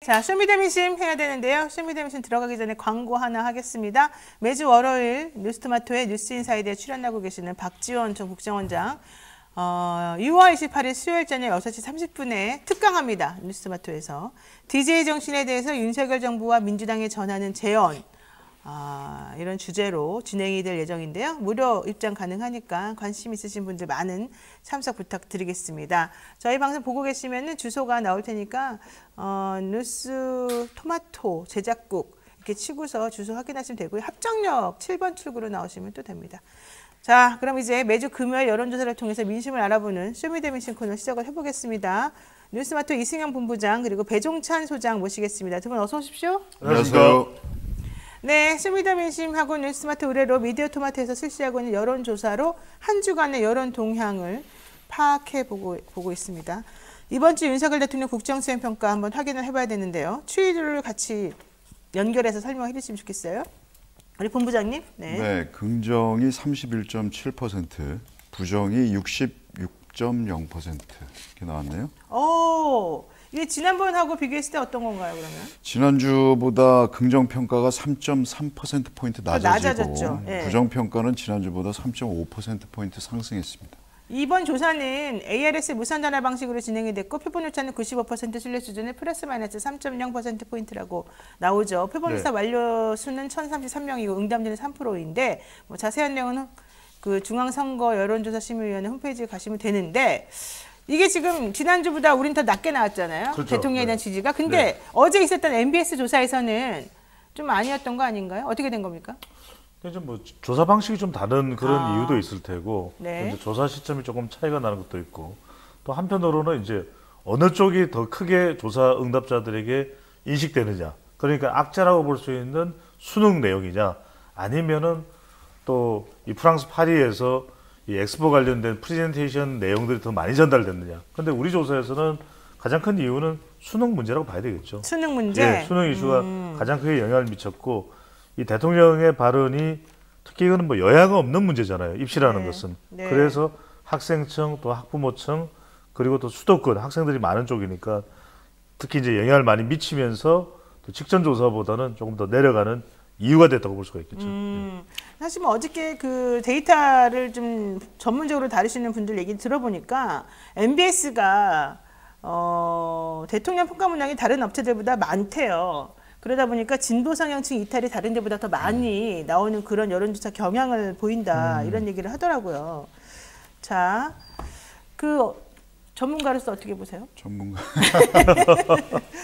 자, 쇼미더민심 해야 되는데요. 쇼미더민심 들어가기 전에 광고 하나 하겠습니다. 매주 월요일 뉴스토마토의 뉴스인사이드에 출연하고 계시는 박지원 전 국정원장 6월 28일 수요일 저녁 6시 30분에 특강합니다. 뉴스토마토에서. DJ 정신에 대해서 윤석열 정부와 민주당에 전하는 재언 이런 주제로 진행이 될 예정인데요. 무료 입장 가능하니까 관심 있으신 분들 많은 참석 부탁드리겠습니다. 저희 방송 보고 계시면 주소가 나올 테니까 뉴스 토마토 제작국 이렇게 치고서 주소 확인하시면 되고요. 합정역 7번 출구로 나오시면 또 됩니다. 자, 그럼 이제 매주 금요일 여론조사를 통해서 민심을 알아보는 쇼미더민심 코너 시작을 해보겠습니다. 뉴스마토 이승영 본부장 그리고 배종찬 소장 모시겠습니다. 두 분 어서 오십시오. 안녕하세요. 네, 쇼미더민심하고 뉴스마토 의뢰로 미디어토마토에서 실시하고 있는 여론조사로 한 주간의 여론 동향을 파악해보고 있습니다. 이번 주 윤석열 대통령 국정수행평가 한번 확인을 해봐야 되는데요. 추이를 같이 연결해서 설명해 주시면 좋겠어요. 우리 본부장님. 네, 긍정이 31.7%, 부정이 66.0% 이렇게 나왔네요. 이게 지난번하고 비교했을 때 어떤 건가요, 그러면? 지난주보다 긍정평가가 3.3%포인트 낮아졌죠. 예. 부정평가는 지난주보다 3.5%포인트 상승했습니다. 이번 조사는 ARS 무선 전화 방식으로 진행이 됐고 표본오차는 95% 신뢰 수준의 플러스 마이너스 3.0%포인트라고 나오죠. 표본조사 완료 수는 1,033명이고 응답률은 3%인데 자세한 내용은 그 중앙선거 여론조사심의위원회 홈페이지에 가시면 되는데 이게 지금 지난주보다 우린 더 낮게 나왔잖아요. 그렇죠. 대통령에 대한 지지가. 근데 어제 있었던 MBS 조사에서는 좀 아니었던 거 아닌가요? 어떻게 된 겁니까? 좀 뭐 조사 방식이 좀 다른 그런 이유도 있을 테고 네. 조사 시점이 조금 차이가 나는 것도 있고 또 한편으로는 이제 어느 쪽이 더 크게 조사 응답자들에게 인식되느냐 그러니까 악재라고 볼 수 있는 수능 내용이냐 아니면은 또 이 프랑스 파리에서 이 엑스포 관련된 프레젠테이션 내용들이 더 많이 전달됐느냐. 근데 우리 조사에서는 가장 큰 이유는 수능 문제라고 봐야 되겠죠. 수능 문제? 네, 수능 이슈가 가장 크게 영향을 미쳤고 이 대통령의 발언이 특히 이거는 뭐 여야가 없는 문제잖아요. 입시라는 것은. 네. 그래서 학생청 또 학부모청 그리고 또 수도권 학생들이 많은 쪽이니까 특히 이제 영향을 많이 미치면서 또 직전 조사보다는 조금 더 내려가는 이유가 됐다고 볼 수가 있겠죠. 사실 뭐 어저께 그 데이터를 좀 전문적으로 다루시는 분들 얘기 들어보니까 MBS가 대통령 평가 문항이 다른 업체들보다 많대요. 그러다 보니까 진보 성향층 이탈이 다른 데보다 더 많이 나오는 그런 여론조사 경향을 보인다 이런 얘기를 하더라고요. 자, 그 전문가로서 어떻게 보세요? 전문가.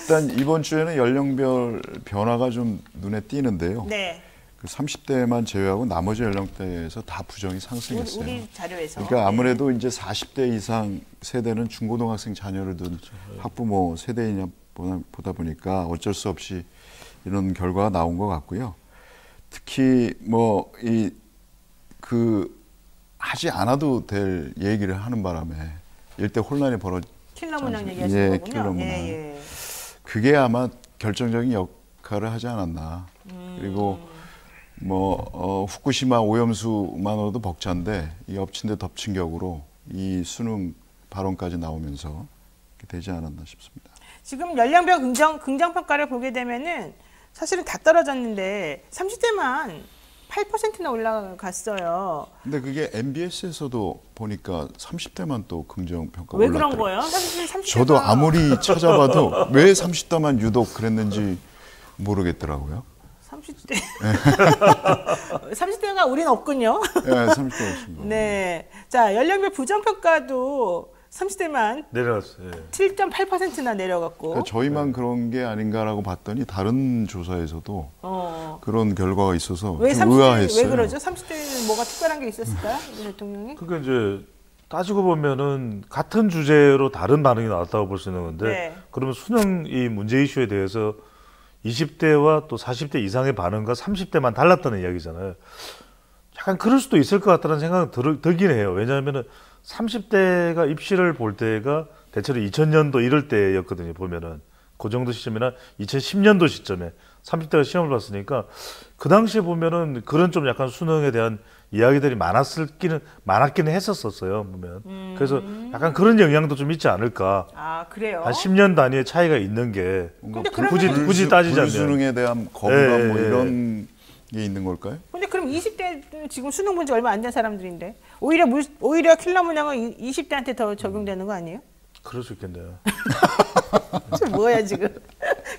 일단 이번 주에는 연령별 변화가 좀 눈에 띄는데요. 네. 그 30대만 제외하고 나머지 연령대에서 다 부정이 상승했어요. 우리 자료에서. 그러니까 아무래도 이제 40대 이상 세대는 중고등학생 자녀를 둔 학부모 세대이냐 보다 보니까 어쩔 수 없이 이런 결과가 나온 것 같고요. 특히 뭐 하지 않아도 될 얘기를 하는 바람에 일대 혼란이 벌어졌죠. 킬러 문항 얘기하시는 거군요. 킬러 문항. 예. 그게 아마 결정적인 역할을 하지 않았나. 그리고 뭐 후쿠시마 오염수만으로도 벅찬데 이 엎친 데 덮친 격으로 이 수능 발언까지 나오면서 이렇게 되지 않았나 싶습니다. 지금 연령별 긍정평가를 보게 되면은 사실은 다 떨어졌는데 30대만 8%나 올라갔어요. 근데 그게 MBS에서도 보니까 30대만 또 긍정평가가 왜 올랐더라고요. 그런 거예요? 사실 30대가... 저도 아무리 찾아봐도 왜 30대만 유독 그랬는지 모르겠더라고요. 30대. 30대가 우린 없군요. 네, 30대 없습니다. 네. 자, 연령별 부정평가도 30대만 내려갔어요. 7.8%나 내려갔고. 그러니까 저희만 그런 게 아닌가라고 봤더니 다른 조사에서도 그런 결과가 있어서 왜 좀 30대, 의아했어요. 왜 그러죠? 30대는 뭐가 특별한 게 있었을까요? 우리 대통령이? 그러니까 이제 따지고 보면은 같은 주제로 다른 반응이 나왔다고 볼 수 있는 건데 네. 그러면 수능 이 문제 이슈에 대해서 20대와 또 40대 이상의 반응과 30대만 달랐다는 이야기잖아요. 약간 그럴 수도 있을 것 같다는 생각은 들긴 해요. 왜냐하면은 30대가 입시를 볼 때가 대체로 2000년도 이럴 때였거든요. 보면은 그 정도 시점이나 2010년도 시점에 30대가 시험을 봤으니까 그 당시에 보면은 그런 좀 약간 수능에 대한 이야기들이 많았기는 했었어요 보면. 그래서 약간 그런 영향도 좀 있지 않을까. 아, 그래요? 한 10년 단위의 차이가 있는 게 근데 굳이 따지자면 불수능에 대한 거부감 예, 뭐 예. 이런 게 있는 걸까요? 근데 그럼 20대는 지금 수능 본 지 얼마 안 된 사람들인데 오히려 킬러 문항은 20대한테 더 적용되는 거 아니에요? 그럴 수 있겠네요. 저 뭐야 지금?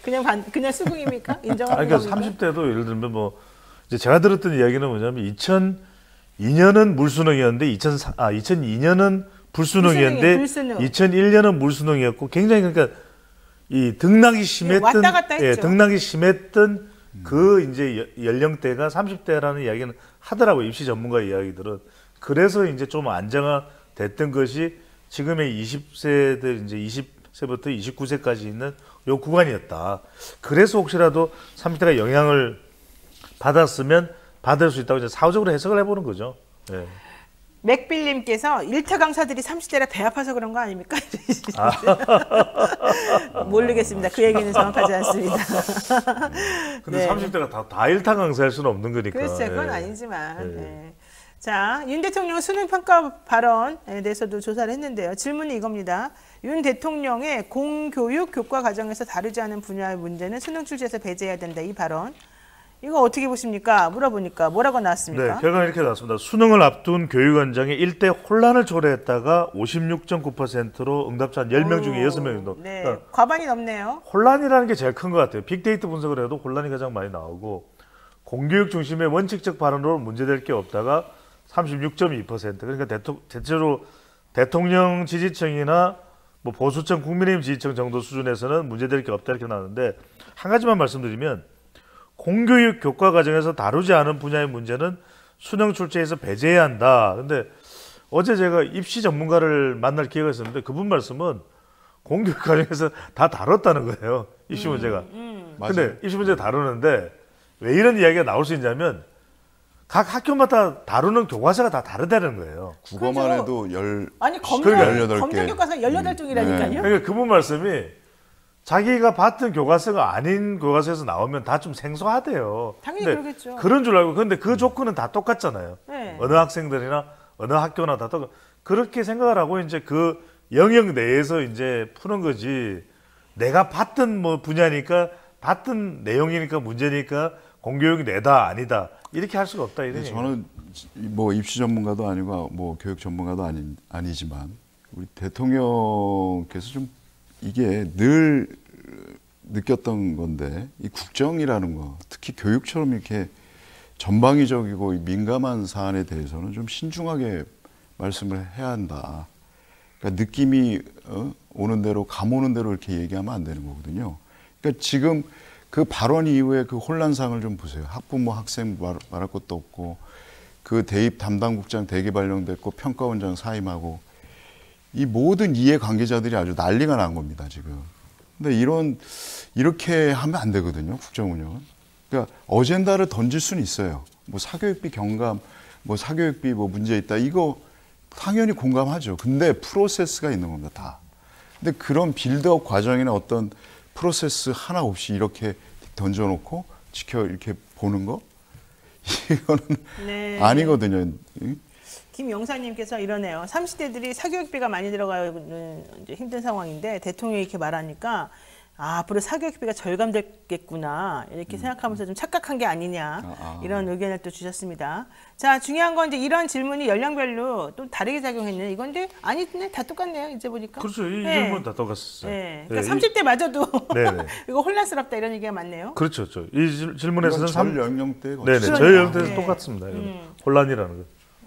그냥 수긍입니까? 인정하는 그러니까 겁니까? 30대도 예를 들면 뭐 이제 제가 들었던 이야기는 뭐냐면 2002년은 물수능이었는데 2002년은 불수능이었는데 불수능. 2001년은 물수능이었고 굉장히 그러니까 이 등락이 심했던 왔다 갔다 했죠. 등락이 심했던 그 이제 연령대가 30대라는 이야기는 하더라고요. 입시 전문가 이야기들은. 그래서 이제 좀 안정화됐던 것이 지금의 20세들 이제 20세부터 29세까지 있는 요 구간이었다. 그래서 혹시라도 30대가 영향을 받았으면 받을 수 있다고 이제 사후적으로 해석을 해보는 거죠. 네. 맥빌님께서 일타 강사들이 30대라 배 아파서 그런 거 아닙니까? 모르겠습니다. 그 얘기는 정확하지 않습니다. 근데 네. 30대가 다 일타 강사할 수는 없는 거니까. 그렇죠. 그건 예. 아니지만. 네. 네. 자, 윤 대통령 수능평가 발언에 대해서도 조사를 했는데요. 질문이 이겁니다. 윤 대통령의 공교육 교과 과정에서 다루지 않은 분야의 문제는 수능 출제에서 배제해야 된다. 이 발언. 이거 어떻게 보십니까? 물어보니까 뭐라고 나왔습니까? 네, 결과는 이렇게 나왔습니다. 수능을 앞둔 교육 현장에 일대 혼란을 초래했다가 56.9%로 응답자 한 10명 중에 6명 정도. 네, 그러니까 과반이 넘네요. 혼란이라는 게 제일 큰 것 같아요. 빅데이터 분석을 해도 혼란이 가장 많이 나오고 공교육 중심의 원칙적 발언으로 문제될 게 없다가 36.2%. 그러니까 대체로 대통령 지지층이나 뭐 보수층, 국민의힘 지지층 정도 수준에서는 문제될 게 없다 이렇게 나오는데 한 가지만 말씀드리면 공교육 교과 과정에서 다루지 않은 분야의 문제는 수능 출제에서 배제해야 한다. 근데 어제 제가 입시 전문가를 만날 기회가 있었는데 그분 말씀은 공교육 과정에서 다 다뤘다는 거예요. 입시 문제가. 근데 입시 문제 다루는데 왜 이런 이야기가 나올 수 있냐면 각 학교마다 다루는 교과서가 다 다르다는 거예요. 국어만 그렇죠. 해도 아니 그러니까 검정 교과서 18종이라니까요. 그러니까 그분 말씀이 자기가 봤던 교과서가 아닌 교과서에서 나오면 다 좀 생소하대요. 당연히 근데 그러겠죠. 그런 줄 알고 근데 그 조건은 다 똑같잖아요. 네. 어느 학생들이나 어느 학교나 다 똑같. 그렇게 생각을 하고 이제 그 영역 내에서 이제 푸는 거지. 내가 봤던 뭐 분야니까 봤던 내용이니까 문제니까 공교육이 내다 아니다 이렇게 할 수가 없다 이런. 저는 뭐 입시 전문가도 아니고 뭐 교육 전문가도 아니지만 우리 대통령께서 좀 이게 늘 느꼈던 건데 이 국정이라는 거 특히 교육처럼 이렇게 전방위적이고 민감한 사안에 대해서는 좀 신중하게 말씀을 해야 한다. 그러니까 느낌이 오는 대로 감오는 대로 이렇게 얘기하면 안 되는 거거든요. 그러니까 지금 그 발언 이후에 그 혼란상을 좀 보세요. 학부모 학생 말할 것도 없고 그 대입 담당국장 대기 발령됐고 평가원장 사임하고 이 모든 이해관계자들이 아주 난리가 난 겁니다, 지금. 근데 이렇게 하면 안 되거든요, 국정운영은. 그러니까 어젠다를 던질 수는 있어요. 뭐 사교육비 경감, 뭐 사교육비 뭐 문제 있다. 이거 당연히 공감하죠. 근데 프로세스가 있는 겁니다, 다. 근데 그런 빌드업 과정이나 어떤 프로세스 하나 없이 이렇게 던져놓고 이렇게 보는 거? 이거는 네. 아니거든요. 김영사님께서 이러네요. 30대들이 사교육비가 많이 들어가는 이제 힘든 상황인데 대통령이 이렇게 말하니까 앞으로 사교육비가 절감되겠구나 이렇게 생각하면서 좀 착각한 게 아니냐 이런 의견을 또 주셨습니다. 자, 중요한 건 이제 이런 질문이 연령별로 또 다르게 작용했네. 이건데 아니네, 다 똑같네요. 이제 보니까. 그렇죠. 이 네. 질문 다 똑같았어요. 네. 그러니까 30대마저도 네네. 이거 혼란스럽다 이런 얘기가 많네요. 그렇죠. 이 질문에서는 전 연령대 네네. 저희 그러네요. 연령대에서 네. 똑같습니다. 이거는. 혼란이라는 거.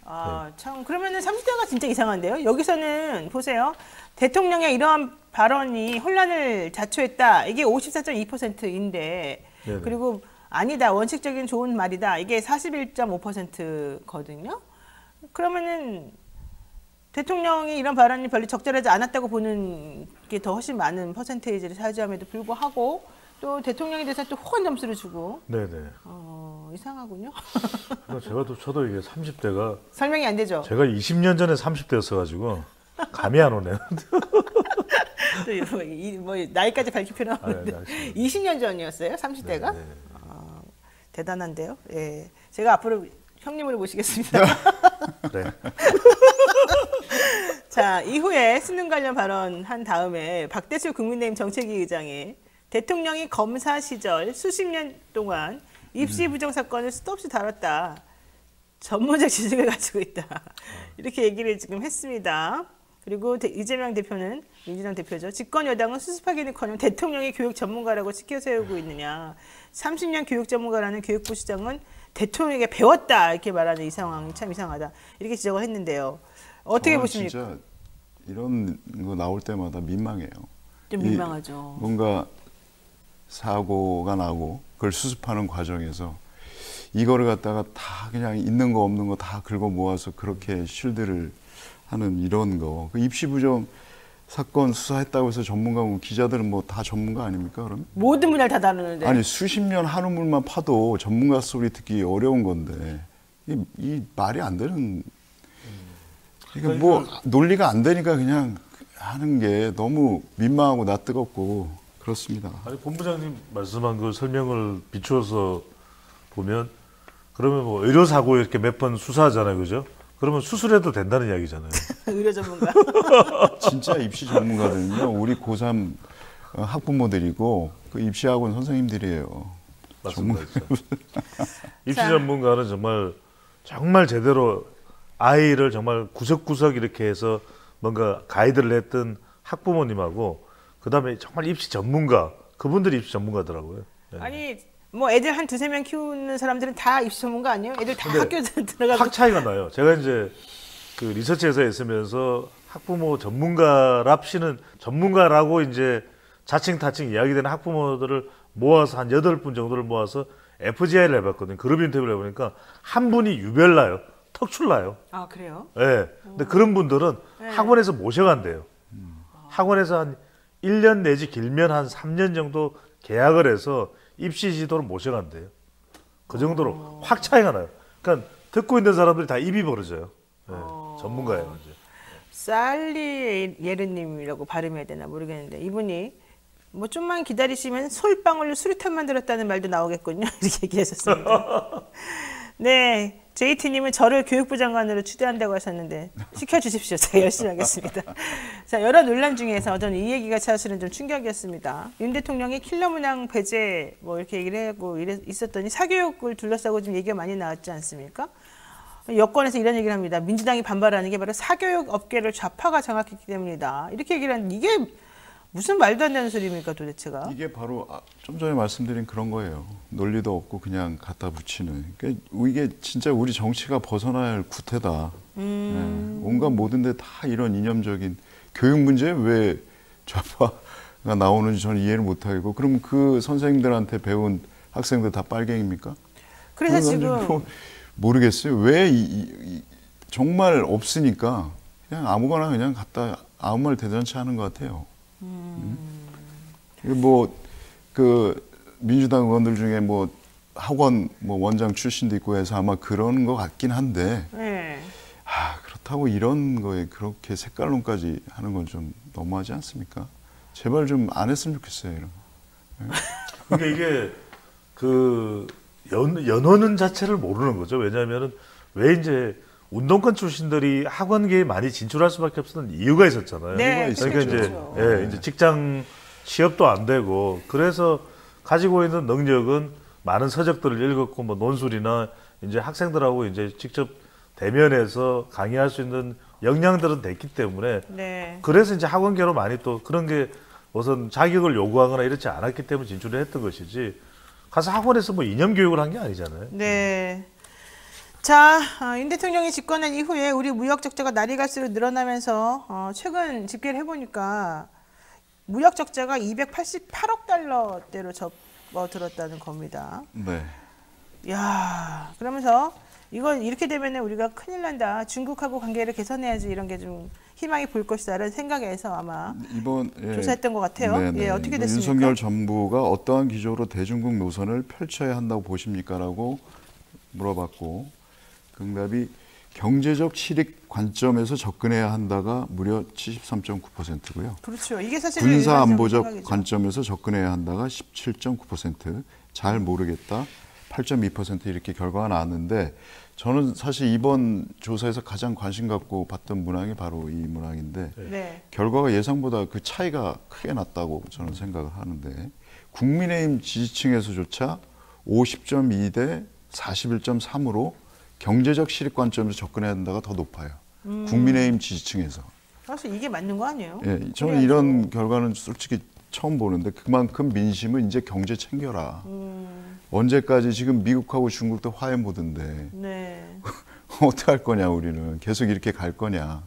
아, 참 그러면은 30대가 진짜 이상한데요. 여기서는 보세요. 대통령의 이러한 발언이 혼란을 자초했다. 이게 54.2%인데 네네. 그리고 아니다. 원칙적인 좋은 말이다. 이게 41.5%거든요. 그러면은 대통령이 이런 발언이 별로 적절하지 않았다고 보는 게 더 훨씬 많은 퍼센테이지를 차지함에도 불구하고 또 대통령에 대해서 또 호감 점수를 주고 네네. 이상하군요. 저도 이게 30대가 설명이 안 되죠. 제가 20년 전에 30대였어가지고 감이 안 오네요. 뭐 나이까지 밝힐 필요는 없는데 네, 알겠습니다. 20년 전이었어요? 30대가? 네. 대단한데요. 예. 제가 앞으로 형님으로 모시겠습니다. 네. 자, 이후에 수능 관련 발언한 다음에 박대출 국민의힘 정책위 의장이 대통령이 검사 시절 수십 년 동안 입시 부정 사건을 수도 없이 다뤘다. 전문적 지식을 가지고 있다. 이렇게 얘기를 지금 했습니다. 그리고 이재명 대표는, 민주당 대표죠. 집권 여당은 수습하기는커녕 대통령이 교육 전문가라고 치켜 세우고 있느냐. 30년 교육 전문가라는 교육부 시장은 대통령에게 배웠다. 이렇게 말하는 이 상황이 참 이상하다. 이렇게 지적을 했는데요. 어떻게 보십니까? 진짜 이런 거 나올 때마다 민망해요. 좀 민망하죠. 뭔가 사고가 나고 그걸 수습하는 과정에서 이거를 갖다가 다 그냥 있는 거 없는 거 다 긁어 모아서 그렇게 쉴드를 하는 이런 거. 그 입시 부정 사건 수사했다고 해서 전문가고 기자들은 뭐 다 전문가 아닙니까? 그러면? 모든 분야를 다 다루는데. 아니 수십 년 한우물만 파도 전문가 소리 듣기 어려운 건데 이 말이 안 되는. 그러니까 뭐 논리가 안 되니까 그냥 하는 게 너무 민망하고 낯뜨겁고 그렇습니다. 아니 본부장님 말씀한 그 설명을 비추어서 보면 그러면 뭐 의료 사고 이렇게 몇 번 수사하잖아요, 그죠? 그러면 수술해도 된다는 이야기잖아요. 의료 전문가. 진짜 입시 전문가들은요, 우리 고3 학부모들이고 그 입시학원 선생님들이에요. 맞습니다. 입시 전문가는 정말 제대로 아이를 정말 구석구석 이렇게 해서 뭔가 가이드를 했던 학부모님하고 그다음에 정말 입시 전문가 그분들이 입시 전문가더라고요. 네. 아니 뭐 애들 한 두세 명 키우는 사람들은 다 입시 전문가 아니에요? 애들 다 학교 들어가고 확 차이가 나요. 제가 이제 그 리서치 회사에 있으면서 학부모 전문가랍시는 전문가라고 이제 자칭 타칭 이야기되는 학부모들을 모아서 한 8분 정도를 모아서 FGI를 해봤거든요. 그룹 인터뷰를 해보니까 한 분이 유별나요. 턱출나요. 아 그래요? 네. 근데 그런 분들은 네. 학원에서 모셔간대요. 학원에서 한 1년 내지 길면 한 3년 정도 계약을 해서 입시 지도를 모셔간대요. 그 정도로 확 차이가 나요. 그러니까 듣고 있는 사람들이 다 입이 벌어져요. 네. 전문가예요. 이제. 살리 예르님이라고 발음해야 되나 모르겠는데 이분이 뭐 좀만 기다리시면 솔방울로 수류탄 만들었다는 말도 나오겠군요. 이렇게 얘기하셨습니다. 네, JT님은 저를 교육부 장관으로 추대한다고 하셨는데 시켜주십시오. 제가 열심히 하겠습니다. 자, 여러 논란 중에서 저는 이 얘기가 사실은 좀 충격이었습니다. 윤 대통령이 킬러 문항 배제 뭐 이렇게 얘기를 하고 있었더니 사교육을 둘러싸고 좀 얘기가 많이 나왔지 않습니까? 여권에서 이런 얘기를 합니다. 민주당이 반발하는 게 바로 사교육 업계를 좌파가 장악했기 때문이다. 이렇게 얘기를 하는데 이게 무슨 말도 안 되는 소리입니까 도대체가? 이게 바로 좀 전에 말씀드린 그런 거예요. 논리도 없고 그냥 갖다 붙이는. 그러니까 이게 진짜 우리 정치가 벗어나야 할 구태다. 네. 온갖 모든 데 다 이런 이념적인 교육 문제에 왜 좌파가 나오는지 저는 이해를 못하겠고 그럼 그 선생님들한테 배운 학생들 다 빨갱입니까? 그래서 지금 뭐 모르겠어요. 왜 정말 없으니까 그냥 아무거나 그냥 갖다 아무 말 대잔치 하는 것 같아요. 뭐 그 민주당 의원들 중에 뭐 학원 뭐 원장 출신도 있고 해서 아마 그런 것 같긴 한데 네. 그렇다고 이런 거에 그렇게 색깔론까지 하는 건 좀 너무하지 않습니까? 제발 좀 안 했으면 좋겠어요 이런 거. 그러니까 이게 그 연원은 자체를 모르는 거죠. 왜냐하면은 왜 이제 운동권 출신들이 학원계에 많이 진출할 수밖에 없었던 이유가 있었잖아요. 네, 그러니까 그렇죠. 이제 직장 취업도 안 되고 그래서 가지고 있는 능력은 많은 서적들을 읽었고 뭐 논술이나 이제 학생들하고 이제 직접 대면해서 강의할 수 있는 역량들은 됐기 때문에 네. 그래서 이제 학원계로 많이 또 그런 게 우선 자격을 요구하거나 이렇지 않았기 때문에 진출을 했던 것이지 가서 학원에서 뭐 이념 교육을 한 게 아니잖아요. 네. 자, 윤 대통령이 집권한 이후에 우리 무역 적자가 날이 갈수록 늘어나면서 최근 집계를 해보니까 무역 적자가 288억 달러대로 접어들었다는 겁니다. 네. 야, 그러면서 이건 이렇게 되면 우리가 큰일 난다. 중국하고 관계를 개선해야지 이런 게 좀 희망이 보일 것이다라는 생각에서 아마 이번 조사했던 것 같아요. 네네. 예, 어떻게 됐습니까? 윤석열 정부가 어떠한 기조로 대중국 노선을 펼쳐야 한다고 보십니까? 라고 물어봤고 그 응답이 경제적 실익 관점에서 접근해야 한다가 무려 73.9%고요. 그렇죠. 이게 사실 군사 안보적 관점에서 접근해야 한다가 17.9%, 잘 모르겠다 8.2% 이렇게 결과가 나왔는데 저는 사실 이번 조사에서 가장 관심 갖고 봤던 문항이 바로 이 문항인데 네. 결과가 예상보다 그 차이가 크게 났다고 저는 생각을 하는데 국민의힘 지지층에서조차 50.2 대 41.3으로 경제적 실익 관점에서 접근해야 한다가 더 높아요. 국민의힘 지지층에서. 사실 이게 맞는 거 아니에요? 예, 저는 이런 결과는 솔직히 처음 보는데 그만큼 민심은 이제 경제 챙겨라. 언제까지 지금 미국하고 중국도 화해 모드인데 네. 어떻게 할 거냐 우리는 계속 이렇게 갈 거냐.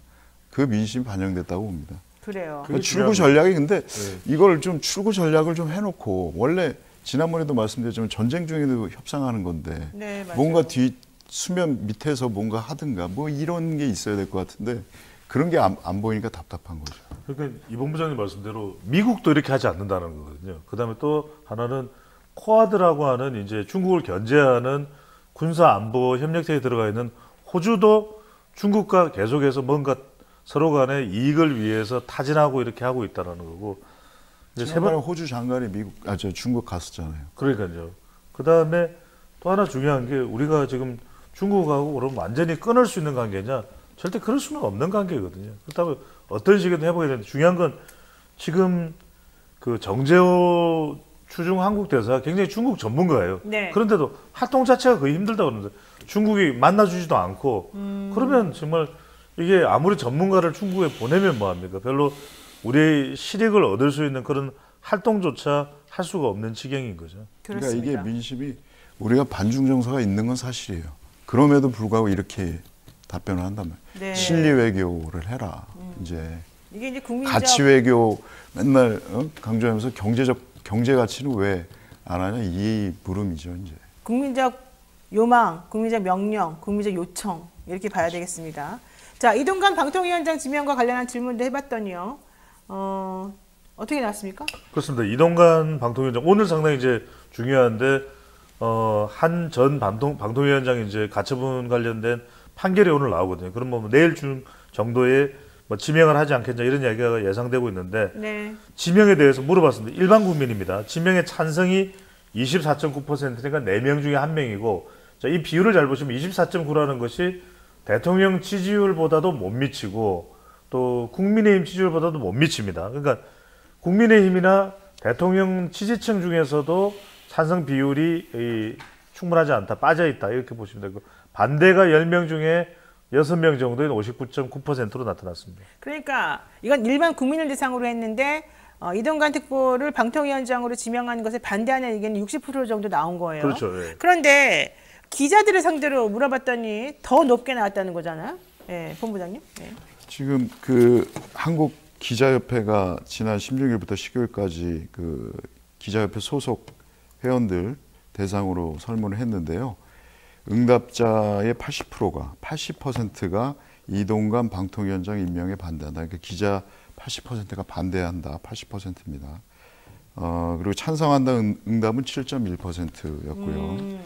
그 민심이 반영됐다고 봅니다. 그래요. 그 출구 전략이 근데 네. 이걸 좀 출구 전략을 좀 해놓고 원래 지난번에도 말씀드렸지만 전쟁 중에도 협상하는 건데 네, 맞아요. 뭔가 뒤 수면 밑에서 뭔가 하든가 뭐 이런 게 있어야 될 것 같은데 그런 게 안 보이니까 답답한 거죠. 그러니까 이 본부장님 말씀대로 미국도 이렇게 하지 않는다는 거거든요. 그다음에 또 하나는 쿼드라고 하는 이제 중국을 견제하는 군사 안보 협력체에 들어가 있는 호주도 중국과 계속해서 뭔가 서로 간의 이익을 위해서 타진하고 이렇게 하고 있다는 거고. 이제 지난번에 호주 장관이 중국 갔었잖아요. 그러니까요. 그다음에 또 하나 중요한 게 우리가 지금 중국하고 그럼 완전히 끊을 수 있는 관계냐? 절대 그럴 수는 없는 관계거든요. 그렇다고 어떤 식으로 해보게 되는데 중요한 건 지금 그 정재호 추중 한국 대사가 굉장히 중국 전문가예요. 네. 그런데도 활동 자체가 거의 힘들다고 그러는데 중국이 만나주지도 않고 그러면 정말 이게 아무리 전문가를 중국에 보내면 뭐합니까? 별로 우리의 실익을 얻을 수 있는 그런 활동조차 할 수가 없는 지경인 거죠. 그렇습니다. 그러니까 이게 민심이 우리가 반중 정서가 있는 건 사실이에요. 그럼에도 불구하고 이렇게 답변을 한다면 네. 실리 외교를 해라. 이제 이게 이제 국민적 가치 외교 맨날 강조하면서 경제 가치는 왜 안 하냐 이 물음이죠 이제. 국민적 요망, 국민적 명령, 국민적 요청 이렇게 봐야 되겠습니다. 자, 이동관 방통위원장 지명과 관련한 질문도 해봤더니요. 어떻게 나왔습니까? 그렇습니다. 이동관 방통위원장 오늘 상당히 이제 중요한데 한 전 방통위원장이 이제 가처분 관련된 판결이 오늘 나오거든요. 그럼 뭐 내일 중 정도에 뭐 지명을 하지 않겠냐 이런 이야기가 예상되고 있는데 네. 지명에 대해서 물어봤습니다. 일반 국민입니다. 지명의 찬성이 24.9%니까 4명 중에 1명이고 자, 이 비율을 잘 보시면 24.9라는 것이 대통령 지지율보다도 못 미치고 또 국민의힘 지지율보다도 못 미칩니다. 그러니까 국민의힘이나 대통령 지지층 중에서도 찬성 비율이 충분하지 않다, 빠져있다 이렇게 보시면 되고 반대가 10명 중에 6명 정도인 59.9%로 나타났습니다. 그러니까 이건 일반 국민을 대상으로 했는데 이동관 특보를 방통위원장으로 지명하는 것에 반대하는 의견이 60% 정도 나온 거예요. 그렇죠. 예. 그런데 기자들을 상대로 물어봤더니 더 높게 나왔다는 거잖아요. 예, 본부장님. 예. 지금 그 한국 기자협회가 지난 16일부터 19일까지 그 기자협회 소속 회원들 대상으로 설문을 했는데요. 응답자의 80%가 이동관 방통위원장 임명에 반대한다. 그러니까 기자 80%가 반대한다. 80%입니다. 그리고 찬성한다 응답은 7.1%였고요.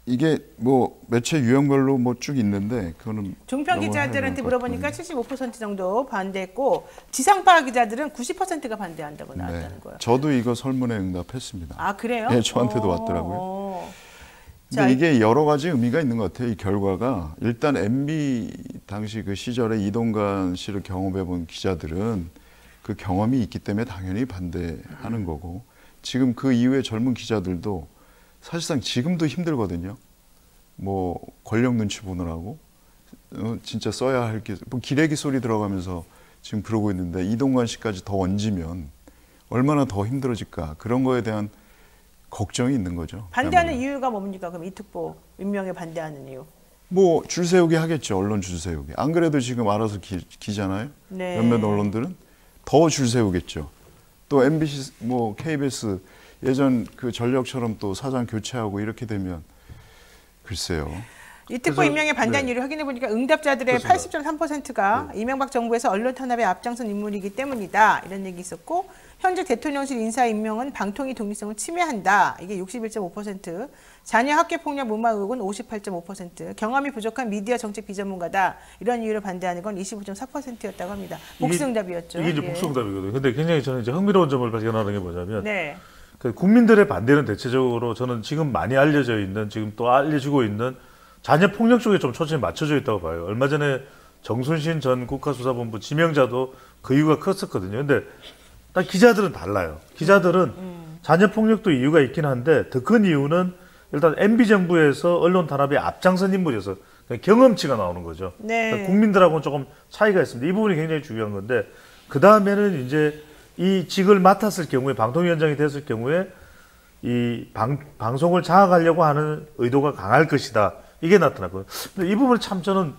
이게 뭐 매체 유형별로 뭐 쭉 있는데 그거는 종편 기자들한테 물어보니까 75% 정도 반대했고 지상파 기자들은 90%가 반대한다고 나왔다는 거예요. 저도 이거 설문에 응답했습니다. 아, 그래요? 네, 저한테도 왔더라고요. 근데 이게 여러 가지 의미가 있는 것 같아요. 이 결과가 일단 MB 당시 그 시절에 이동관 씨를 경험해본 기자들은 그 경험이 있기 때문에 당연히 반대하는 거고 지금 그 이후에 젊은 기자들도 사실상 지금도 힘들거든요. 뭐 권력 눈치 보느라고 진짜 써야 할 게 뭐 기레기 소리 들어가면서 지금 그러고 있는데 이동관 씨까지 더 얹으면 얼마나 더 힘들어질까 그런 거에 대한 걱정이 있는 거죠. 반대하는 이유가 뭡니까? 그럼 이 특보 임명에 반대하는 이유? 뭐 줄 세우기 하겠죠. 언론 줄 세우기. 안 그래도 지금 알아서 기잖아요. 네. 몇몇 언론들은 더 줄 세우겠죠. 또 MBC, 뭐 KBS 예전 그 전력처럼 또 사장 교체하고 이렇게 되면 글쎄요. 이특보 임명에 반대한 이유를 확인해 보니까 응답자들의 80.3%가 이명박 정부에서 언론 탄압에 앞장선 인물이기 때문이다. 이런 얘기 있었고 현재 대통령실 인사 임명은 방통위 독립성을 침해한다. 이게 61.5%. 자녀 학교 폭력 무마 의혹은 58.5%. 경험이 부족한 미디어 정책 비전문가다. 이런 이유로 반대하는 건 25.4%였다고 합니다. 복수응답이었죠. 이게 이제 복수응답이거든요. 근데 굉장히 저는 이제 흥미로운 점을 발견하는 게 뭐냐면 네. 그 국민들의 반대는 대체적으로 저는 지금 많이 알려져 있는 지금 또 알려지고 있는 자녀 폭력 쪽에 좀 초점이 맞춰져 있다고 봐요. 얼마 전에 정순신 전 국가수사본부 지명자도 그 이유가 컸었거든요. 근데 딱 기자들은 달라요. 기자들은 자녀 폭력도 이유가 있긴 한데 더 큰 이유는 일단 MB 정부에서 언론 탄압에 앞장선 인물이어서 경험치가 나오는 거죠. 네. 그러니까 국민들하고는 조금 차이가 있습니다. 이 부분이 굉장히 중요한 건데 그 다음에는 이제 이 직을 맡았을 경우에 방통위원장이 됐을 경우에 이 방송을 장악하려고 하는 의도가 강할 것이다. 이게 나타났고요. 근데 이 부분은 참 저는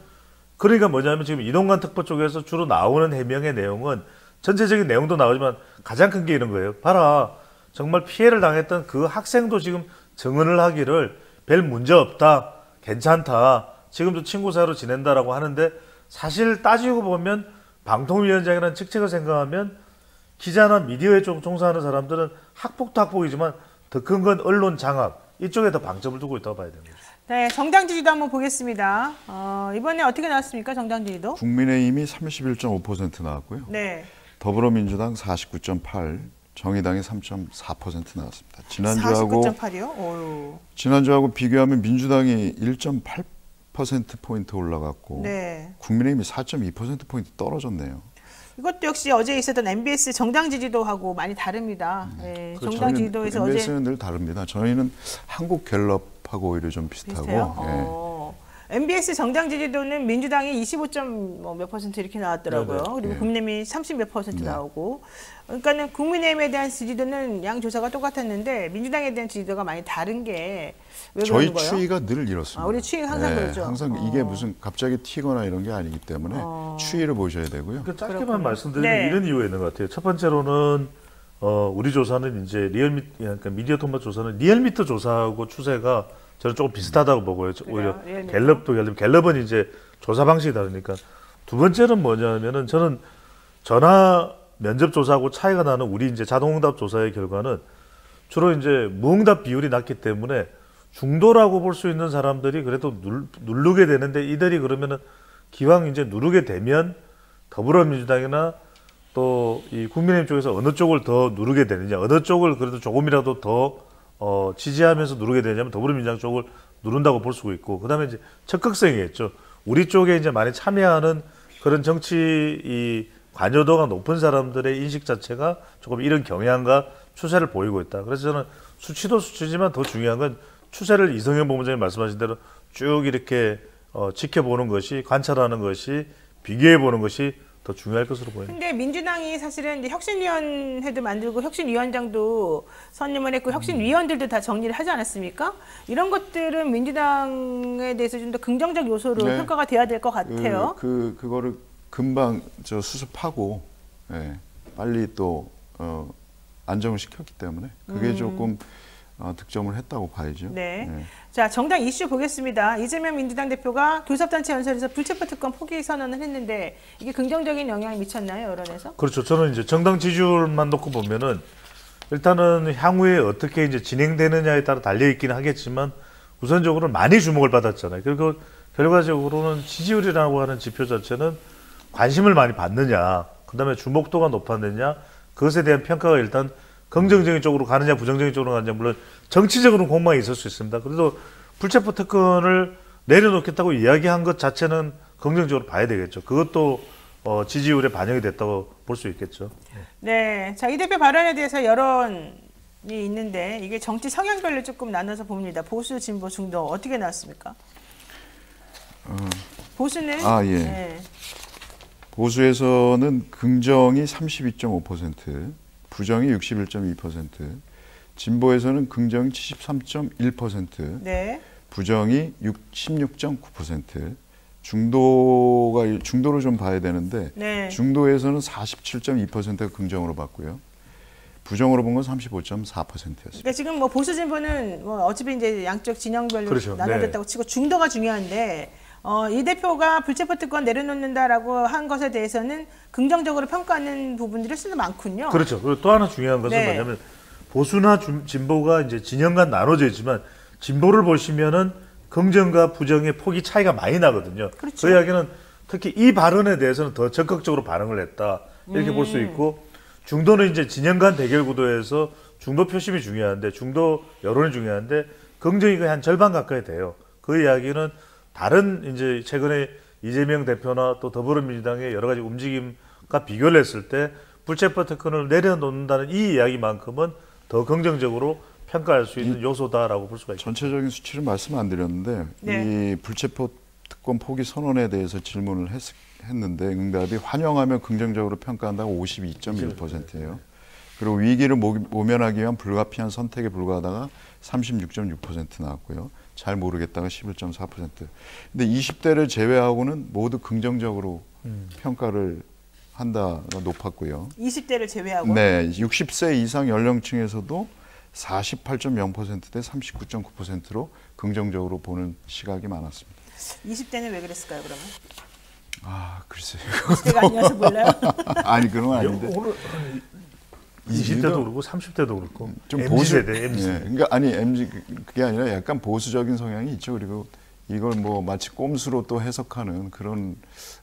그러니까 뭐냐면 지금 이동관 특보 쪽에서 주로 나오는 해명의 내용은 전체적인 내용도 나오지만 가장 큰 게 이런 거예요. 봐라. 정말 피해를 당했던 그 학생도 지금 증언을 하기를 별 문제 없다. 괜찮다. 지금도 친구 사이로 지낸다라고 하는데 사실 따지고 보면 방통위원장이라는 직책을 생각하면 기자나 미디어에 좀 종사하는 사람들은 학폭도 학폭이지만 더 큰 건 언론 장악 이쪽에 더 방점을 두고 있다고 봐야 됩니다. 네, 정당 지지도 한번 보겠습니다. 이번에 어떻게 나왔습니까? 정당 지지도? 국민의힘이 31.5% 나왔고요. 네. 더불어민주당 49.8, 정의당이 3.4% 나왔습니다. 49.8이요? 지난주하고 비교하면 민주당이 1.8%포인트 올라갔고 네. 국민의힘이 4.2%포인트 떨어졌네요. 이것도 역시 어제 있었던 MBS 정당 지지도하고 많이 다릅니다. 네, 정당 지지도에서 MBS는 늘 다릅니다. 저희는 한국갤럽하고 오히려 좀 비슷하고. MBS 정당 지지도는 민주당이 25.몇% 이렇게 나왔더라고요. 네네. 그리고 국민의힘이 30몇 % 나오고. 그러니까는 국민의힘에 대한 지지도는 양 조사가 똑같았는데 민주당에 대한 지지도가 많이 다른 게 왜 그런 저희 거예요? 추이가 늘 이렇습니다. 우리 추이가 항상 그러죠. 항상 이게 무슨 갑자기 튀거나 이런 게 아니기 때문에 추이를 보셔야 되고요. 그 짧게만 말씀드리면 이런 이유가 있는 것 같아요. 첫 번째로는 우리 조사는 이제 그러니까 미디어 통합 조사는 리얼미터 조사하고 추세가 저는 조금 비슷하다고 보고요. 오히려 갤럽은 이제 조사 방식이 다르니까. 두 번째는 뭐냐면은 저는 전화 면접 조사하고 차이가 나는 우리 이제 자동응답 조사의 결과는 주로 이제 무응답 비율이 낮기 때문에 중도라고 볼 수 있는 사람들이 그래도 누르게 되는데 이들이 그러면은 기왕 이제 누르게 되면 더불어민주당이나 또 이 국민의힘 쪽에서 어느 쪽을 더 누르게 되느냐, 어느 쪽을 그래도 조금이라도 더 지지하면서 누르게 되냐면 더불어민주당 쪽을 누른다고 볼 수 있고, 그다음에 이제 적극성이겠죠. 우리 쪽에 이제 많이 참여하는 그런 정치 이 관여도가 높은 사람들의 인식 자체가 조금 이런 경향과 추세를 보이고 있다. 그래서 저는 수치도 수치지만 더 중요한 건 추세를 이성현 본부장님 말씀하신 대로 쭉 이렇게 지켜보는 것이, 관찰하는 것이, 비교해보는 것이 더 중요할 것으로 보입니다. 근데 민주당이 사실은 이제 혁신위원회도 만들고 혁신위원장도 선임을 했고 혁신위원들도 다 정리를 하지 않았습니까? 이런 것들은 민주당에 대해서 좀 더 긍정적 요소로 평가가 돼야 될 것 같아요. 그거를 금방 수습하고 빨리 또 안정을 시켰기 때문에 그게 조금 득점을 했다고 봐야죠. 네. 자, 정당 이슈 보겠습니다. 이재명 민주당 대표가 교섭단체 연설에서 불체포 특권 포기 선언을 했는데 이게 긍정적인 영향을 미쳤나요, 여론에서? 그렇죠. 저는 이제 정당 지지율만 놓고 보면은 일단은 향후에 어떻게 이제 진행되느냐에 따라 달려 있기는 하겠지만 우선적으로 많이 주목을 받았잖아요. 그리고 결과적으로는 지지율이라고 하는 지표 자체는 관심을 많이 받느냐, 그다음에 주목도가 높았느냐, 그것에 대한 평가가 일단 긍정적인 쪽으로 가느냐 부정적인 쪽으로 가느냐, 물론 정치적으로는 공방이 있을 수 있습니다. 그래도 불체포 특권을 내려놓겠다고 이야기한 것 자체는 긍정적으로 봐야 되겠죠. 그것도 지지율에 반영이 됐다고 볼 수 있겠죠. 네, 자, 이 대표 발언에 대해서 여론이 있는데 이게 정치 성향별로 조금 나눠서 봅니다. 보수, 진보, 중도 어떻게 나왔습니까? 보수는 보수에서는 긍정이 32.5%, 부정이 61.2%, 진보에서는 긍정이 73.1%, 부정이 16.9%, 중도를 좀 봐야 되는데 중도에서는 47.2%가 긍정으로 봤고요. 부정으로 본 건 35.4%였습니다. 그러니까 지금 뭐 보수 진보는 뭐 어차피 이제 양쪽 진영별로 그렇죠. 나눠졌다고 치고 중도가 중요한데 이 대표가 불체포 특권 내려놓는다라고 한 것에 대해서는 긍정적으로 평가하는 부분들이 수도 많군요. 그렇죠. 그리고 또 하나 중요한 것은 네. 뭐냐면 보수나 진보가 이제 진영 간 나눠져 있지만 진보를 보시면은 긍정과 부정의 폭이 차이가 많이 나거든요. 그렇죠. 그 이야기는 특히 이 발언에 대해서는 더 적극적으로 반응을 했다 이렇게 볼 수 있고 중도는 이제 진영 간 대결 구도에서 중도 표심이 중요한데 중도 여론이 중요한데 긍정이 거의 한 절반 가까이 돼요. 그 이야기는 다른 이제 최근에 이재명 대표나 또 더불어민주당의 여러 가지 움직임과 비교를 했을 때 불체포 특권을 내려놓는다는 이 이야기만큼은 더 긍정적으로 평가할 수 있는 요소다라고 볼 수가 있습니다. 전체적인 수치를 말씀 안 드렸는데 네. 이 불체포 특권 포기 선언에 대해서 질문을 했는데 응답이 환영하며 긍정적으로 평가한다고 52.1%예요. 그리고 위기를 모면하기 위한 불가피한 선택에 불과하다가 36.6% 나왔고요. 잘 모르겠다가 11.4%. 근데 20대를 제외하고는 모두 긍정적으로 평가를 한다가 높았고요. 20대를 제외하고. 네, 60세 이상 연령층에서도 48.0%대 39.9%로 긍정적으로 보는 시각이 많았습니다. 20대는 왜 그랬을까요, 그러면? 아, 글쎄요. 20대가 아니어서 몰라요? 아니, 그런 건 아닌데. 오늘 20대도 그렇고 30대도 그렇고 좀 MZ 보수 세대, MZ. 예, 그러니까 아니 MZ 그게 아니라 약간 보수적인 성향이 있죠. 그리고 이걸 뭐 마치 꼼수로 또 해석하는 그런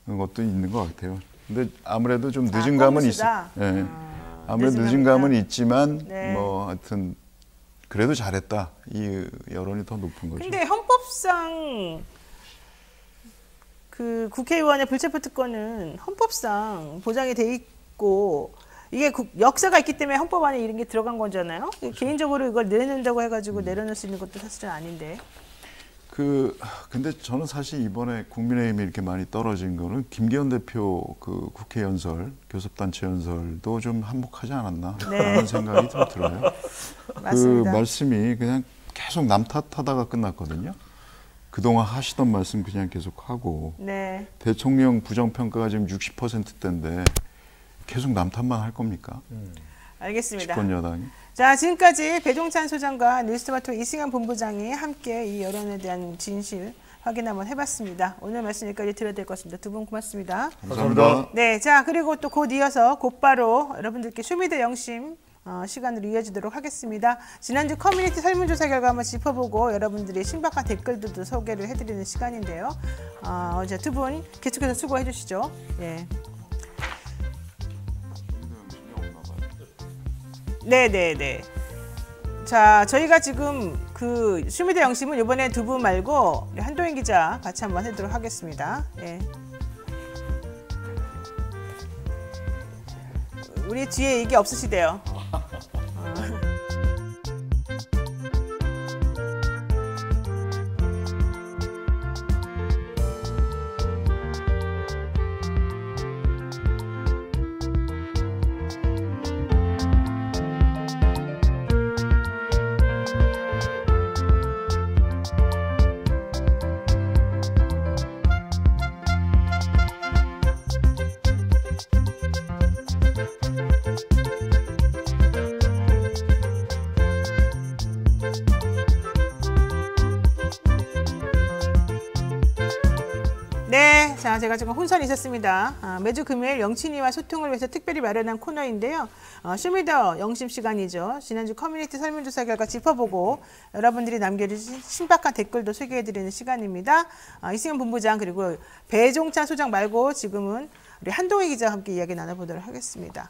것도 있는 것 같아요. 근데 아무래도 좀 늦은 감은 있어. 예. 아무래도 늦은 감은 있지만 네. 뭐 하여튼 그래도 잘했다. 이 여론이 더 높은 거죠. 근데 헌법상 그 국회의원의 불체포 특권은 헌법상 보장이 돼 있고 이게 역사가 있기 때문에 헌법 안에 이런 게 들어간 거잖아요. 그렇죠. 개인적으로 이걸 내놓는다고 해가지고 내려놓을 수 있는 것도 사실은 아닌데. 근데 저는 사실 이번에 국민의힘이 이렇게 많이 떨어진 거는 김기현 대표 그 국회 연설, 교섭단체 연설도 좀 한몫하지 않았나라는 생각이 좀 들어요. 맞습니다. 그 말씀이 그냥 계속 남 탓하다가 끝났거든요. 그동안 하시던 말씀 그냥 계속 하고 네. 대통령 부정평가가 지금 60%대인데 계속 남 탓만 할 겁니까? 알겠습니다. 집권 여당이. 자, 지금까지 배종찬 소장과 뉴스토마토 이승현 본부장이 함께 이 여론에 대한 진실 확인 한번 해봤습니다. 오늘 말씀 여기까지 드려야 될 것 같습니다. 두 분 고맙습니다. 감사합니다. 네, 자 그리고 또 곧 이어서 곧바로 여러분들께 쇼미더 영심 시간으로 이어지도록 하겠습니다. 지난주 커뮤니티 설문조사 결과 한번 짚어보고 여러분들의 신박한 댓글들도 소개를 해드리는 시간인데요. 어제 두 분 계속해서 수고해 주시죠. 예. 네네네. 자, 저희가 지금 그 쇼미더 영심은 이번에 두 분 말고 우리 한동인 기자 같이 한번 해도록 하겠습니다. 예. 우리 뒤에 이게 없으시대요. 네, 자 제가 지금 혼선이 있었습니다. 매주 금요일 영친이와 소통을 위해서 특별히 마련한 코너인데요. 쇼미더 영심 시간이죠. 지난주 커뮤니티 설문조사 결과 짚어보고 여러분들이 남겨주신 신박한 댓글도 소개해드리는 시간입니다. 이승현 본부장 그리고 배종찬 소장 말고 지금은 우리 한동희 기자와 함께 이야기 나눠보도록 하겠습니다.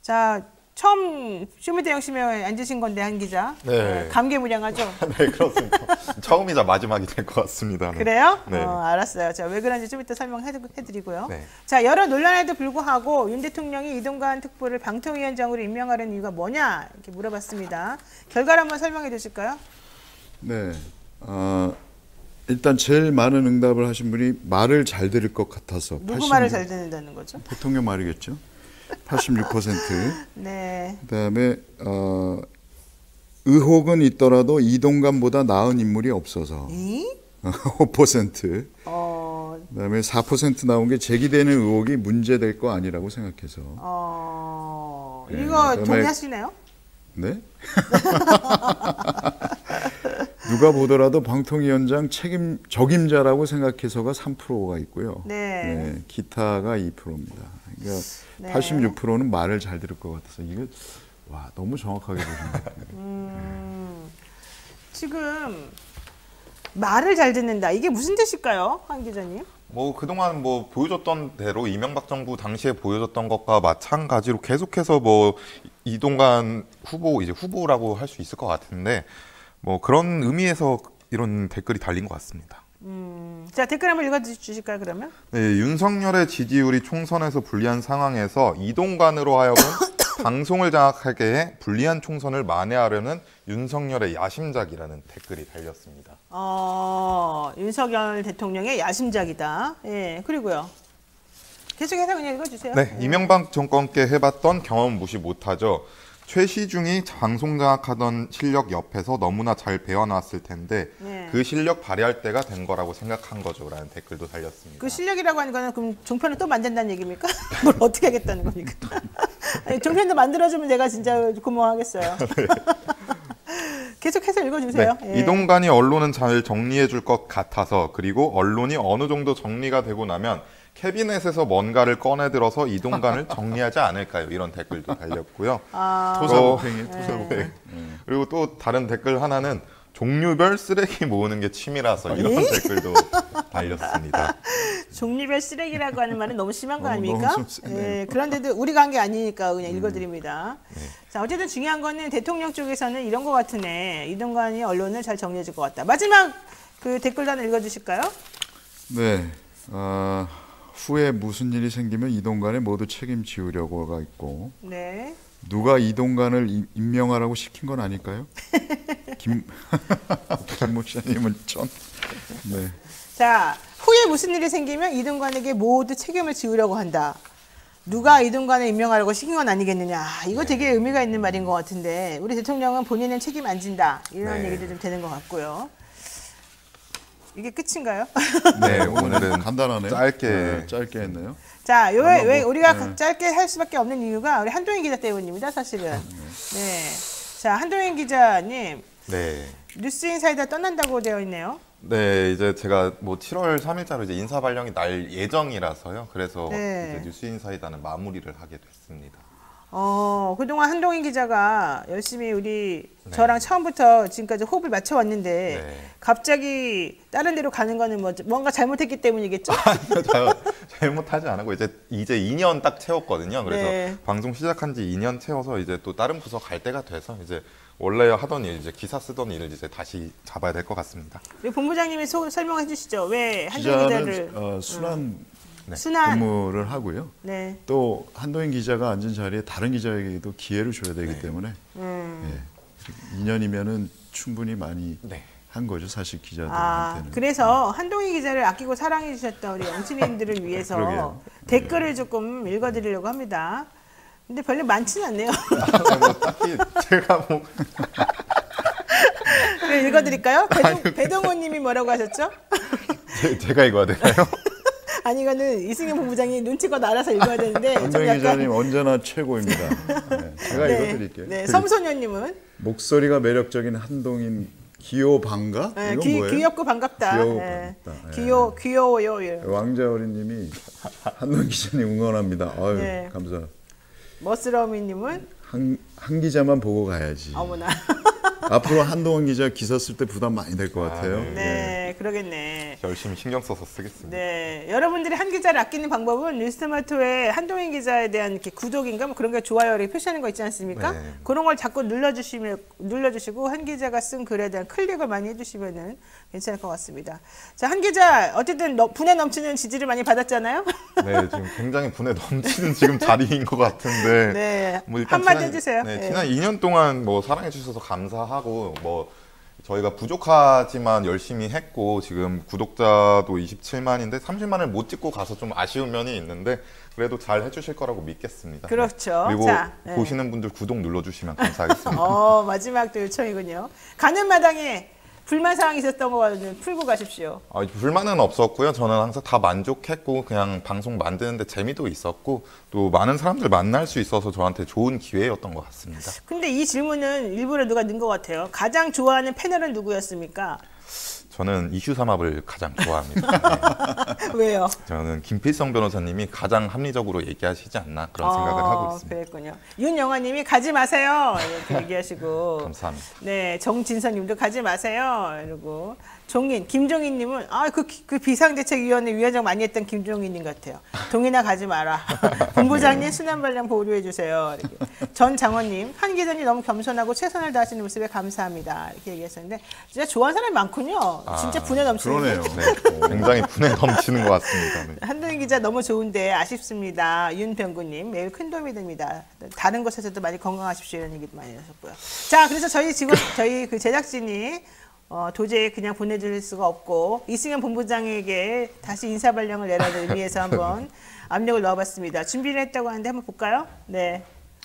자, 처음 쇼미더 영심에 앉으신 건데 한 기자. 네. 감개무량하죠? 네, 그렇습니다. 처음이자 마지막이 될 것 같습니다. 네. 그래요? 네. 알았어요. 자, 왜 그런지 좀 이따 설명해드리고요. 네. 자, 여러 논란에도 불구하고 윤 대통령이 이동관 특보를 방통위원장으로 임명하려는 이유가 뭐냐 이렇게 물어봤습니다. 결과를 한번 설명해 주실까요? 네. 일단 제일 많은 응답을 하신 분이 말을 잘 들을 것 같아서. 누구 말을 잘 듣는다는 거죠? 대통령 말이겠죠. 86%. 네. 그다음에 의혹은 있더라도 이동관보다 나은 인물이 없어서. 5%. 그다음에 4% 나온 게 제기되는 의혹이 문제될 거 아니라고 생각해서. 이거 동의하시나요? 네? 누가 보더라도 방통위원장 적임자라고 생각해서가 3%가 있고요. 네. 기타가 2%입니다. 그러니까 네. 86%는 말을 잘 들을 것 같아서 이거 와 너무 정확하게 보시네요. 지금 말을 잘 듣는다. 이게 무슨 뜻일까요, 한 기자님? 뭐 그동안 뭐 보여줬던 대로 이명박 정부 당시에 보여줬던 것과 마찬가지로 계속해서 뭐 이동관 후보 이제 후보라고 할 수 있을 것 같은데 뭐 그런 의미에서 이런 댓글이 달린 것 같습니다. 자, 댓글 한번 읽어주실까요, 그러면? 네, 윤석열의 지지율이 총선에서 불리한 상황에서 이동관으로 하여금 방송을 장악하게 해 불리한 총선을 만회하려는 윤석열의 야심작이라는 댓글이 달렸습니다. 윤석열 대통령의 야심작이다. 예, 그리고요. 계속해서 그냥 읽어주세요. 네, 이명박 정권께 해봤던 경험 무시 못하죠. 최시중이 방송 장악하던 실력 옆에서 너무나 잘 배워놨을 텐데 네. 그 실력 발휘할 때가 된 거라고 생각한 거죠. 라는 댓글도 달렸습니다. 그 실력이라고 하는 거는 그럼 종편을 또 만든다는 얘기입니까? 뭘 어떻게 하겠다는 겁니까? 아니, 종편도 만들어주면 내가 진짜 고마워하겠어요. 네. 계속해서 읽어주세요. 네, 예. 이동관이 언론은 잘 정리해 줄 것 같아서 그리고 언론이 어느 정도 정리가 되고 나면 캐비넷에서 뭔가를 꺼내들어서 이동관을 정리하지 않을까요? 이런 댓글도 달렸고요. 토사보팽이 네. 그리고 또 다른 댓글 하나는 종류별 쓰레기 모으는 게 취미라서 이런 댓글도 달렸습니다. 종류별 쓰레기라고 하는 말은 너무 심한 거 아닙니까? 너무 좀 세네요. 예, 그런데도 우리가 한 게 아니니까 그냥 읽어드립니다. 자, 어쨌든 중요한 거는 대통령 쪽에서는 이런 거 같으네. 이동관이 언론을 잘 정리해 줄 것 같다. 마지막 그 댓글도 하나 읽어주실까요? 네. 후에 무슨 일이 생기면 이동관에 모두 책임지우려고가 있고 네. 누가 이동관을 임명하라고 시킨 건 아닐까요? 김 목사님은 네. 자, 후에 무슨 일이 생기면 이동관에게 모두 책임을 지우려고 한다. 누가 이동관을 임명하라고 시킨 건 아니겠느냐. 이거 되게 의미가 있는 말인 것 같은데 우리 대통령은 본인은 책임 안 진다. 이런 네. 얘기도 좀 되는 것 같고요. 이게 끝인가요? 네, 오늘은 간단하네요. 짧게 했네요. 자, 왜 뭐, 우리가 짧게 할 수밖에 없는 이유가 우리 한동인 기자 때문입니다, 사실은. 네. 자, 한동인 기자님, 네. 뉴스인사이다 떠난다고 되어 있네요. 네, 이제 제가 뭐 7월 3일자로 이제 인사 발령이 날 예정이라서요. 그래서 네. 이제 뉴스인사이다는 마무리를 하게 됐습니다. 그동안 한동인 기자가 열심히 저랑 처음부터 지금까지 호흡을 맞춰왔는데 네. 갑자기 다른 데로 가는 거는 뭔가 잘못했기 때문이겠죠? 잘못하지 않고 이제 2년 딱 채웠거든요. 그래서 네. 방송 시작한 지 2년 채워서 이제 또 다른 부서 갈 때가 돼서 이제 원래 하던 일, 이제 기사 쓰던 일을 이제 다시 잡아야 될 것 같습니다. 우리 본부장님이 설명해 주시죠. 왜 한동인 기자를 기자는 순환 순환. 근무를 하고요. 네. 또 한동인 기자가 앉은 자리에 다른 기자에게도 기회를 줘야 되기 때문에 2년이면은 충분히 많이 네. 한 거죠, 사실 기자들한테는. 그래서 한동희 기자를 아끼고 사랑해 주셨던 우리 영치님들을 위해서 그러게요. 댓글을 조금 읽어드리려고 합니다. 근데 별로 많지는 않네요. 뭐 딱히 제가 뭐 그럼 읽어드릴까요? 배동호님이 뭐라고 하셨죠? 제가 읽어야 되나요? 아니 이거는 이승현 본부장이 눈치껏 알아서 읽어야 되는데 좀 한동인 약간 기자님 언제나 최고입니다. 네, 제가 읽어드릴게요. 네, 섬소녀님은 목소리가 매력적인 한동인 기요반가? 네, 이건 뭐예요? 귀엽고 반갑다. 귀여워 네. 반갑다. 귀여워요. 예. 왕자어린님이 한동인 기자님 응원합니다. 아유 네. 감사. 머스러미님은 한 기자만 보고 가야지. 어머나. 앞으로 한동훈 기자 기사 쓸 때 부담 많이 될 것 같아요. 네, 그러겠네. 열심히 신경 써서 쓰겠습니다. 네, 여러분들이 한 기자를 아끼는 방법은 뉴스토마토의 한동인 기자에 대한 이렇게 구독인가 뭐 그런 게 좋아요 이렇게 표시하는 거 있지 않습니까? 네. 그런 걸 자꾸 눌러주시고 한 기자가 쓴 글에 대한 클릭을 많이 해주시면은 괜찮을 것 같습니다. 자, 한 기자 어쨌든 분에 넘치는 지지를 많이 받았잖아요. 네, 지금 굉장히 분에 넘치는 지금 자리인 것 같은데. 네, 뭐 일단 한마디 해주세요. 네, 네. 지난 2년 동안 뭐 사랑해 주셔서 감사하고 뭐 저희가 부족하지만 열심히 했고 지금 구독자도 27만인데 30만을 못 찍고 가서 좀 아쉬운 면이 있는데 그래도 잘 해주실 거라고 믿겠습니다. 그렇죠. 그리고 자, 네. 보시는 분들 구독 눌러주시면 감사하겠습니다. 마지막 또 요청이군요. 가는 마당에 불만 사항이 있었던 거는 풀고 가십시오. 불만은 없었고요. 저는 항상 다 만족했고 그냥 방송 만드는데 재미도 있었고 또 많은 사람들 만날 수 있어서 저한테 좋은 기회였던 것 같습니다. 근데 이 질문은 일부러 누가 넣은 것 같아요. 가장 좋아하는 패널은 누구였습니까? 저는 이슈 삼합을 가장 좋아합니다. 네. 왜요? 저는 김필성 변호사님이 가장 합리적으로 얘기하시지 않나 그런 생각을 하고 있습니다. 그랬군요. 윤영화님이 가지 마세요 이렇게 얘기하시고 감사합니다. 네, 정진선님도 가지 마세요 이러고 종인 김종인님은 그 비상대책위원회 위원장 많이 했던 김종인님 같아요. 동인아 가지 마라. 본부장님 순환발령 보류해 주세요. 이렇게. 전 장원님 한 기자님 너무 겸손하고 최선을 다하시는 모습에 감사합니다 이렇게 얘기했었는데 진짜 좋아하는 사람이 많군요. 진짜 분에 넘치는. 그러네요. 네, 굉장히 분에 넘치는 것 같습니다. 네. 한동희 기자 너무 좋은데 아쉽습니다. 윤병구님 매우 큰 도움이 됩니다. 다른 곳에서도 많이 건강하십시오 이런 얘기도 많이 하셨고요. 자, 그래서 저희 그 제작진이 도저히 그냥 보내줄 수가 없고 이승현 본부장에게 다시 인사발령을 내라는 의미에서 한번 압력을 넣어봤습니다. 준비를 했다고 하는데 한번 볼까요? 네.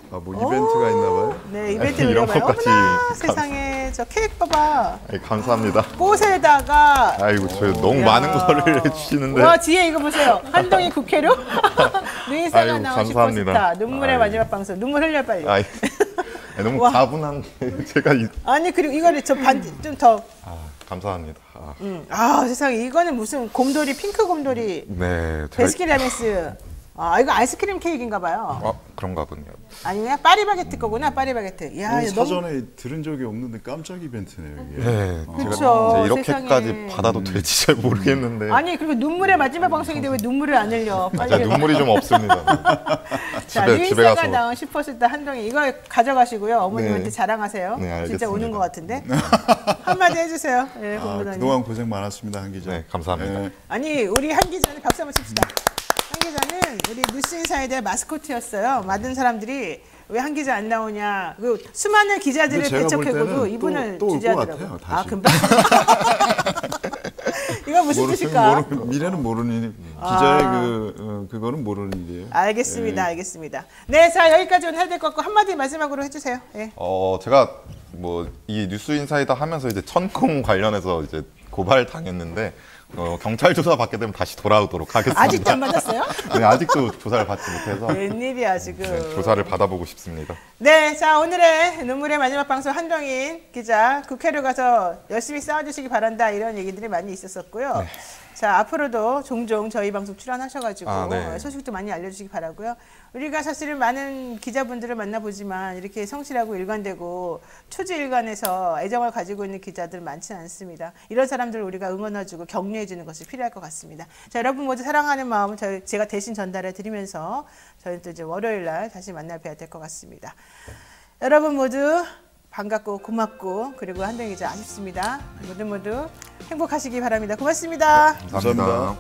뭐 이벤트가 있나 봐요? 네, 이벤트 이런 올려봐요. 것까지 어머나 세상에 저 케이크 봐봐. 감사합니다. 꽃에다가 아이고 저 너무 많은 거를 해주시는데. 와 뒤에 이거 보세요. 한동희 국회로 누인사가 아이고, 나온 감사합니다. 슈퍼스타 눈물의 아이고. 마지막 방송 눈물 흘려 빨리. 너무 와. 가분한데 제가 아니 그리고 이거를 좀 더. 감사합니다. 세상에 이거는 무슨 곰돌이 핑크 곰돌이 네. 베스킨라빈스. 이거 아이스크림 케이크인가 봐요. 그런가 보네요. 아니면 파리바게트 거구나. 파리바게트. 야, 이거 너무 사전에 들은 적이 없는데 깜짝 이벤트네요. 이게. 네. 그쵸, 제가 이제 이렇게까지 세상에. 받아도 될지 잘 모르겠는데. 아니 그리고 눈물의 마지막 방송인데 왜 눈물을 안 흘려? 빨리. 제가 눈물이 좀 없습니다. 자, 집에 누인사가 가서. 나온 슈퍼스타 한동희 이거 가져가시고요. 어머님한테 네. 자랑하세요. 네, 알겠습니다. 진짜 우는 것 같은데. 한마디 해주세요. 네, 본부장님. 그동안 고생 많았습니다, 한 기자. 네, 감사합니다. 네. 아니 우리 한 기자는 박수 한번 칩시다. 한 기자는 우리 뉴스인사에 대한 마스코트였어요. 많은 사람들이 왜 한 기자 안 나오냐. 그 수많은 기자들을 근데 제가 볼 배척해보고 때는 이분을 또 올것 지지하더라고요. 같아요, 다시. 금방? 이거 무슨 뜻일까? 미래는 모르는 일. 기자의 그거는 모르는 일이에요. 알겠습니다. 알겠습니다. 네, 자 여기까지 오늘 해야 될 것 같고 한마디 마지막으로 해주세요. 예. 제가 뭐 이 뉴스 인사이다 하면서 이제 천콩 관련해서 이제 고발 당했는데 경찰 조사 받게 되면 다시 돌아오도록 하겠습니다. 아직도 안 받았어요? 네, 아직도 조사를 받지 못해서 웬일이야 지금. 네, 조사를 받아보고 싶습니다. 네, 자 오늘의 눈물의 마지막 방송 한동인 기자 국회로 가서 열심히 싸워주시기 바란다 이런 얘기들이 많이 있었었고요. 네. 자 앞으로도 종종 저희 방송 출연하셔가지고 네. 소식도 많이 알려주시기 바라고요. 우리가 사실은 많은 기자분들을 만나보지만 이렇게 성실하고 일관되고 초지일관해서 애정을 가지고 있는 기자들 많지 않습니다. 이런 사람들을 우리가 응원해주고 격려해주는 것이 필요할 것 같습니다. 자 여러분 모두 사랑하는 마음을 제가 대신 전달해 드리면서 저희는 또 이제 월요일 날 다시 만나 뵈야 될 것 같습니다. 여러분 모두 반갑고 고맙고 그리고 한동희 기자 아쉽습니다. 모두 행복하시기 바랍니다. 고맙습니다. 감사합니다.